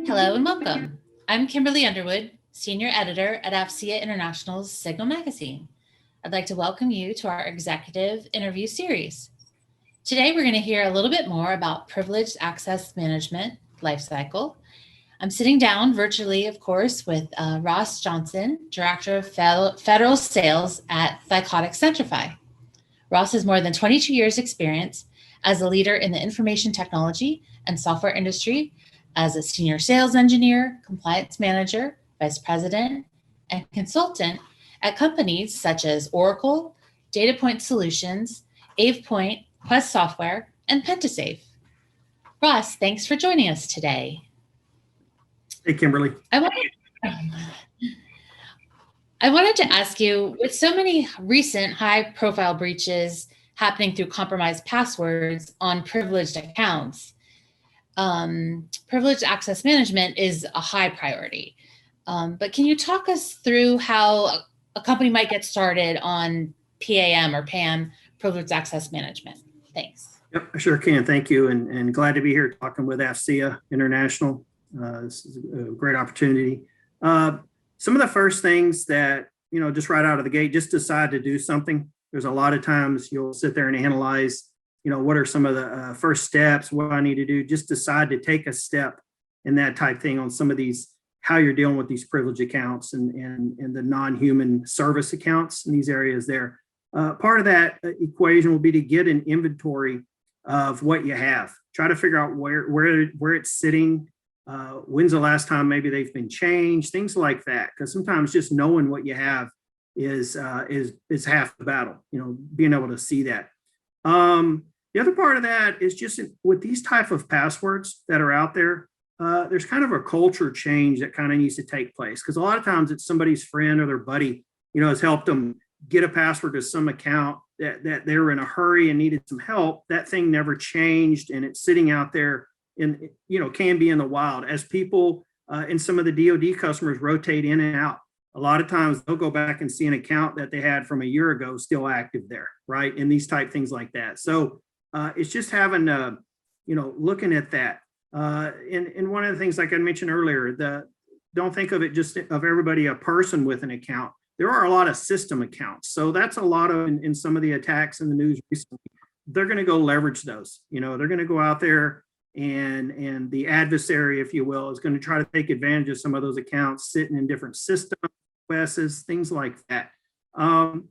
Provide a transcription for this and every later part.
Hello and welcome. I'm Kimberly Underwood, Senior Editor at AFCEA International's Signal Magazine. I'd like to welcome you to our executive interview series. Today, we're going to hear a little bit more about privileged access management lifecycle. I'm sitting down virtually, of course, with Ross Johnson, Director of Federal Sales at Thycotic Centrify. Ross has more than 22 years experience as a leader in the information technology and software industry, as a senior sales engineer, compliance manager, vice president, and consultant at companies such as Oracle, DataPoint Solutions, AvePoint, Quest Software, and Pentasave. Ross, thanks for joining us today. Hey, Kimberly. I wanted to ask you, with so many recent high-profile breaches happening through compromised passwords on privileged accounts, privileged access management is a high priority. But can you talk us through how a company might get started on PAM or PAM, privileged access management? Thanks. Yep, I sure can. Thank you. And glad to be here talking with AFCEA International. This is a great opportunity. Some of the first things that, just right out of the gate, just decide to do something. There's a lot of times you'll sit there and analyze, what are some of the first steps, what I need to do, just decide to take a step in that type thing on some of these, how you're dealing with these privilege accounts and the non-human service accounts in these areas there. Part of that equation will be to get an inventory of what you have. Try to figure out where it's sitting, when's the last time maybe they've been changed, things like that. Because sometimes just knowing what you have is half the battle, being able to see that. The other part of that is just with these type of passwords that are out there, there's kind of a culture change that kind of needs to take place, because a lot of times it's somebody's friend or their buddy, has helped them get a password to some account that they were in a hurry and needed some help. That thing never changed, and it's sitting out there in, can be in the wild as people and some of the DoD customers rotate in and out. A lot of times they'll go back and see an account that they had from a year ago still active there, right? And these type things like that. So it's just having, looking at that. And one of the things, like I mentioned earlier, don't think of it just of everybody, a person with an account. There are a lot of system accounts. So that's a lot of, in some of the attacks in the news recently, they're going to go leverage those. They're going to go out there and the adversary, if you will, is going to try to take advantage of some of those accounts sitting in different systems, OSs, things like that. And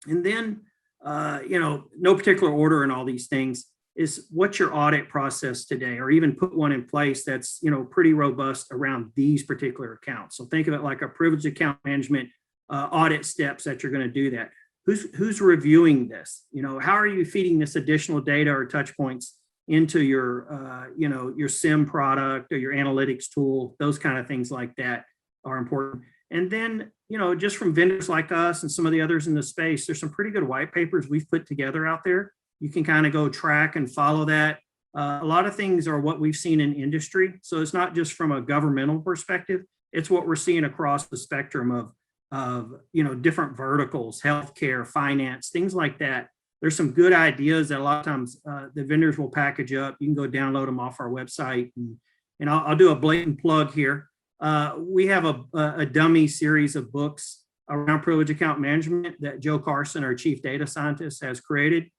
then, no particular order in all these things is what's your audit process today, or even put one in place that's, pretty robust around these particular accounts. So think of it like a privileged account management audit steps that you're going to do that. Who's reviewing this? How are you feeding this additional data or touch points into your, your SIM product or your analytics tool? Those kind of things like that are important. And then, just from vendors like us and some of the others in the space, there's some pretty good white papers we've put together out there. You can kind of go track and follow that. A lot of things are what we've seen in industry. So it's not just from a governmental perspective, it's what we're seeing across the spectrum of different verticals, healthcare, finance, things like that. There's some good ideas that a lot of times the vendors will package up. You can go download them off our website. And I'll do a blatant plug here. We have a dummy series of books around privilege account management that Joe Carson, our chief data scientist, has created.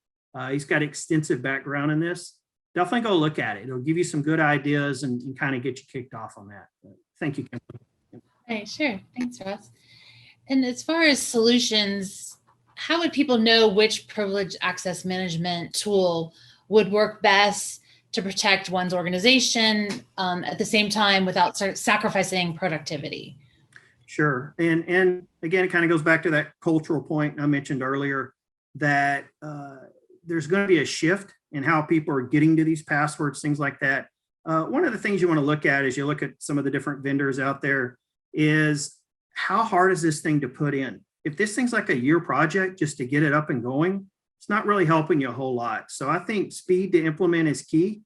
He's got extensive background in this. Definitely go look at it. It'll give you some good ideas and kind of get you kicked off on that. Thank you, Kimberly. All right, sure. Thanks, Ross. And as far as solutions, how would people know which privileged access management tool would work best to protect one's organization at the same time without sacrificing productivity? Sure. And again, it kind of goes back to that cultural point I mentioned earlier, that there's going to be a shift in how people are getting to these passwords, things like that. One of the things you want to look at as you look at some of the different vendors out there is how hard is this thing to put in? If this thing's like a year project just to get it up and going, it's not really helping you a whole lot. So I think speed to implement is key.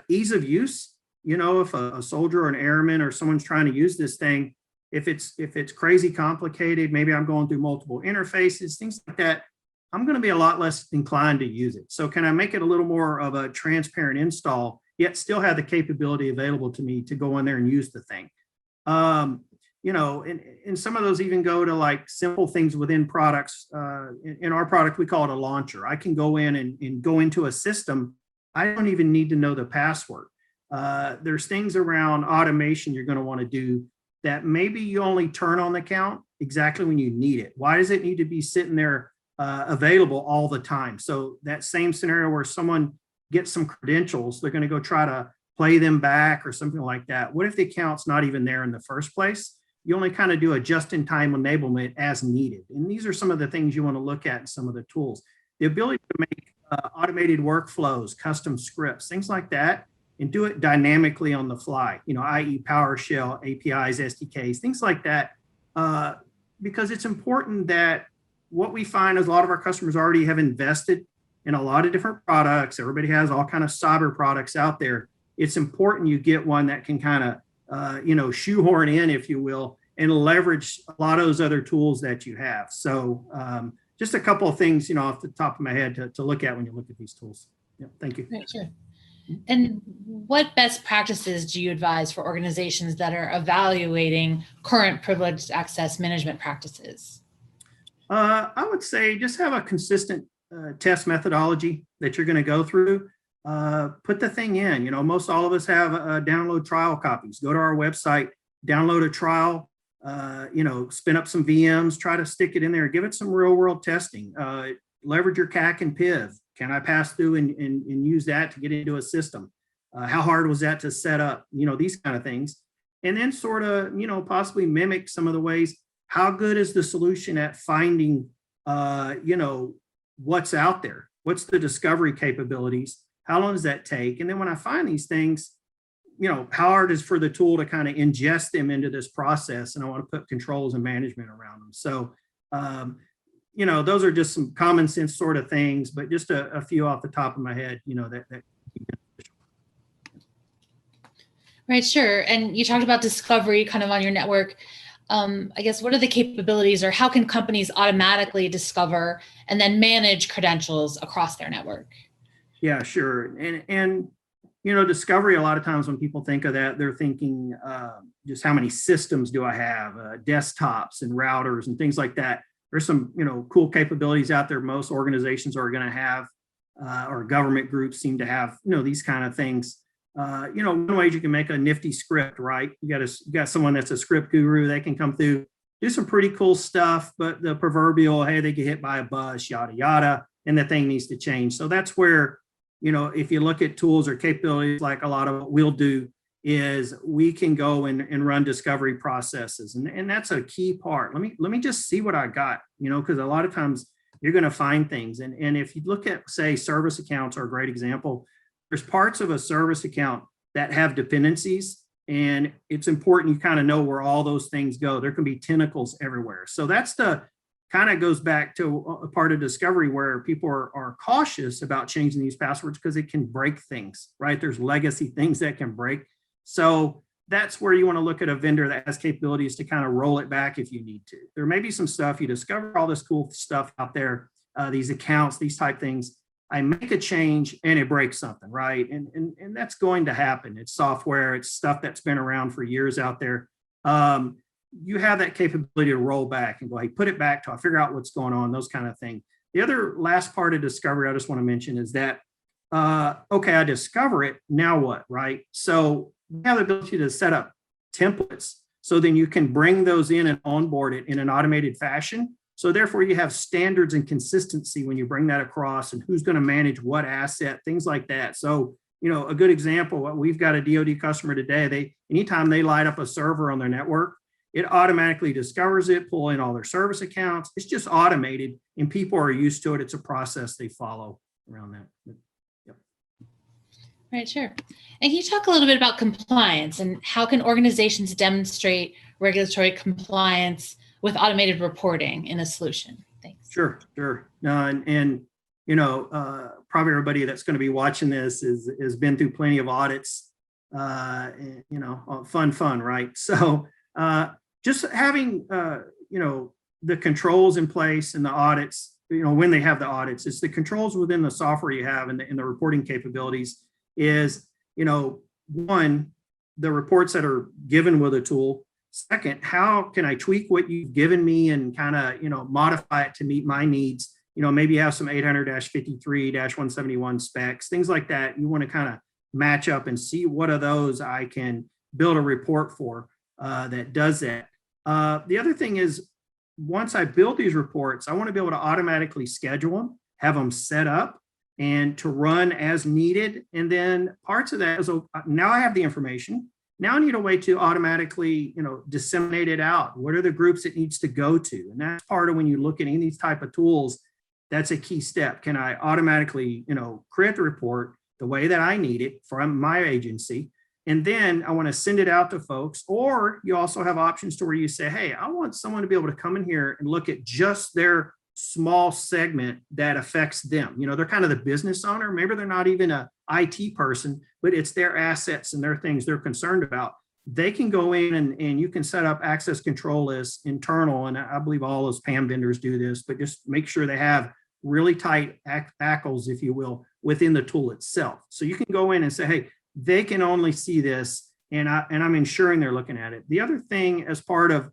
Ease of use, if a soldier or an airman or someone's trying to use this thing, if it's crazy complicated, maybe I'm going through multiple interfaces, things like that, I'm going to be a lot less inclined to use it. So can I make it a little more of a transparent install yet still have the capability available to me to go in there and use the thing. And some of those even go to like simple things within products. In our product, we call it a launcher. I can go in and go into a system. I don't even need to know the password. There's things around automation you're going to want to do that maybe you only turn on the account exactly when you need it. Why does it need to be sitting there available all the time? So that same scenario where someone gets some credentials, they're going to go try to play them back or something like that. What if the account's not even there in the first place? You only kind of do a just-in-time enablement as needed. And these are some of the things you want to look at in some of the tools. The ability to make automated workflows, custom scripts, things like that, and do it dynamically on the fly, i.e. PowerShell, APIs, SDKs, things like that, because it's important that what we find is a lot of our customers already have invested in a lot of different products. Everybody has all kind of cyber products out there. It's important you get one that can kind of, shoehorn in, if you will, and leverage a lot of those other tools that you have. So just a couple of things, off the top of my head to look at when you look at these tools. Yeah, thank you. Right, sure. And what best practices do you advise for organizations that are evaluating current privileged access management practices? I would say just have a consistent test methodology that you're going to go through. Put the thing in. Most all of us have download trial copies. Go to our website, download a trial, spin up some VMs, try to stick it in there, give it some real world testing. Leverage your CAC and PIV. Can I pass through and use that to get into a system? How hard was that to set up? These kind of things. And then sort of, possibly mimic some of the ways. How good is the solution at finding, what's out there? What's the discovery capabilities? How long does that take? And then when I find these things, how hard is for the tool to kind of ingest them into this process? And I want to put controls and management around them. So, those are just some common sense sort of things, but just a few off the top of my head, that. Right, sure. And you talked about discovery kind of on your network. I guess, what are the capabilities, or how can companies automatically discover and then manage credentials across their network? Yeah, sure. And discovery, a lot of times when people think of that, they're thinking just how many systems do I have, desktops and routers and things like that. There's some, cool capabilities out there. Most organizations are going to have, or government groups seem to have, these kind of things. One way you can make a nifty script, right? You got someone that's a script guru. They can come through, do some pretty cool stuff, but the proverbial, hey, they get hit by a bus, yada, yada, and the thing needs to change. So that's where, if you look at tools or capabilities, like a lot of what we'll do is we can go and run discovery processes. And that's a key part. Let me just see what I got, because a lot of times you're going to find things. And if you look at, say, service accounts are a great example. There's parts of a service account that have dependencies, and it's important you kind of know where all those things go. There can be tentacles everywhere. So that's the kind of goes back to a part of discovery where people are cautious about changing these passwords because it can break things, right? There's legacy things that can break. So that's where you want to look at a vendor that has capabilities to kind of roll it back if you need to. There may be some stuff you discover all this cool stuff out there, these accounts, these type things. I make a change and it breaks something, right? And that's going to happen. It's software, it's stuff that's been around for years out there. You have that capability to roll back and go, hey, put it back till I figure out what's going on, those kind of things. The other last part of discovery I just want to mention is that, okay, I discover it, now what, right? So you have the ability to set up templates so then you can bring those in and onboard it in an automated fashion. So therefore you have standards and consistency when you bring that across and who's going to manage what asset, things like that. So, a good example, we've got a DoD customer today, anytime they light up a server on their network, it automatically discovers it, pull in all their service accounts. It's just automated and people are used to it. It's a process they follow around that. Yep. Right, sure. And can you talk a little bit about compliance and how can organizations demonstrate regulatory compliance with automated reporting in a solution? Thanks. Sure. Probably everybody that's going to be watching this has been through plenty of audits, fun, right? So just having, the controls in place and the audits, when they have the audits, it's the controls within the software you have and the reporting capabilities is one, the reports that are given with a tool. Second, how can I tweak what you've given me and kind of, modify it to meet my needs? Maybe you have some 800-53-171 specs, things like that. You want to kind of match up and see what of those I can build a report for that does that. The other thing is, once I build these reports, I want to be able to automatically schedule them, have them set up, and to run as needed. And then parts of that is, now I have the information. Now I need a way to automatically, disseminate it out. What are the groups it needs to go to? And that's part of when you look at any of these type of tools, that's a key step. Can I automatically, create the report the way that I need it from my agency? And then I want to send it out to folks. Or you also have options to where you say, hey, I want someone to be able to come in here and look at just their small segment that affects them. They're kind of the business owner. Maybe they're not even a IT person, but it's their assets and their things they're concerned about. They can go in and you can set up access control lists internal. And I believe all those PAM vendors do this, but just make sure they have really tight ACLs, if you will, within the tool itself. So you can go in and say, hey, they can only see this, and I'm ensuring they're looking at it. The other thing as part of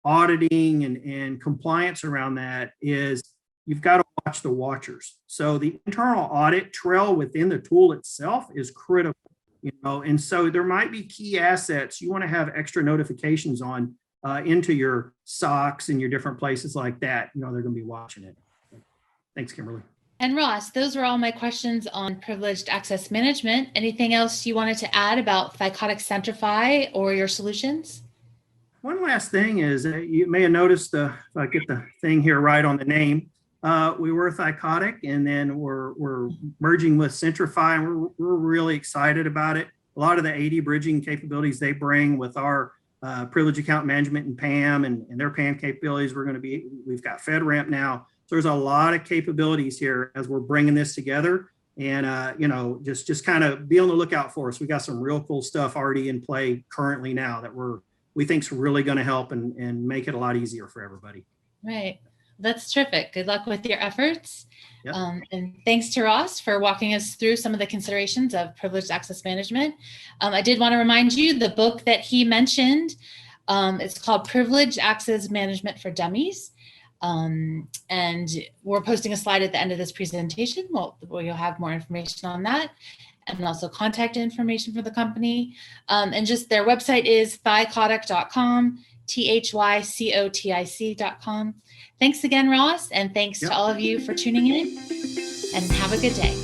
auditing and compliance around that is you've got to watch the watchers. So the internal audit trail within the tool itself is critical, and so there might be key assets you want to have extra notifications on into your SOCs and your different places like that. They're going to be watching it. Thanks, Kimberly. And Ross, those were all my questions on privileged access management. Anything else you wanted to add about Thycotic Centrify or your solutions? One last thing is you may have noticed, if I get the thing here right on the name, we were Thycotic, and then we're merging with Centrify, and we're really excited about it. A lot of the AD bridging capabilities they bring with our privilege account management and PAM and their PAM capabilities, we've got FedRAMP now. So there's a lot of capabilities here as we're bringing this together, and just kind of be on the lookout for us. We got some real cool stuff already in play currently now that we think is really going to help and make it a lot easier for everybody. Right. That's terrific. Good luck with your efforts. Yep. And thanks to Ross for walking us through some of the considerations of privileged access management. I did want to remind you the book that he mentioned, it's called Privileged Access Management for Dummies. And we're posting a slide at the end of this presentation. Where you'll have more information on that, and also contact information for the company. And just their website is thycotic.com, thycotic.com. Thanks again, Ross, and thanks to all of you for tuning in, and have a good day.